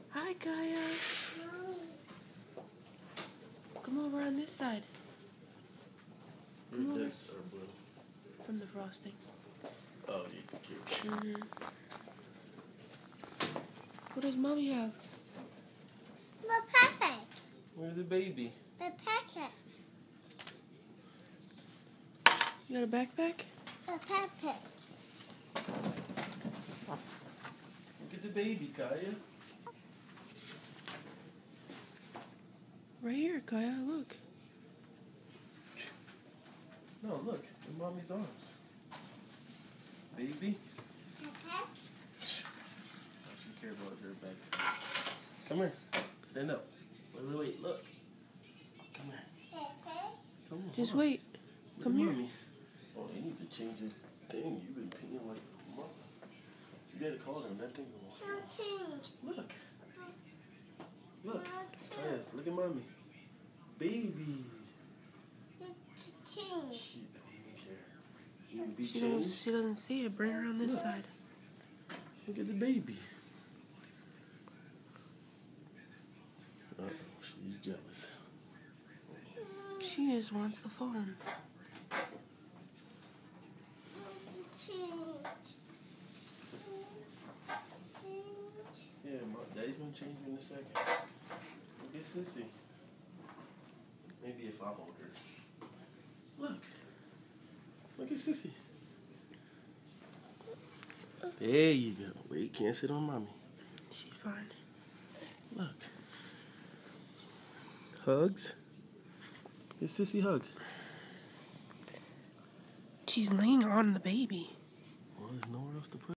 Hi, Kaya. Come over on this side. Your lips are blue. From the frosting. Oh, you're cute. What does Mommy have? The puppet. Where's the baby? The puppet. You got a backpack? The puppet. Look at the baby, Kaya. Right here, Kaya. Look. No, look. In Mommy's arms. Baby. Okay. She cares about her back. Come here. Stand up. Wait. Look. Come here. Come on. Just hold on. wait. Look Come at here. Mommy. Oh, you need to change your thing. You've been peeing like a mother. You gotta call them. That thing's a No change. Look. Look. No Kaya, look at Mommy. Baby. It's change. She don't even care. You need to be changed. She doesn't see it. Bring her on this side. Look at the baby. Uh-oh, she's jealous. She just wants the phone. Yeah, Daddy's gonna change you in a second. Look at Sissy. Maybe if I hold her. Look. Look at Sissy. There you go. Wait, can't sit on Mommy. She's fine. Look. Hugs. Get Sissy hug. She's laying on the baby. Well, there's nowhere else to put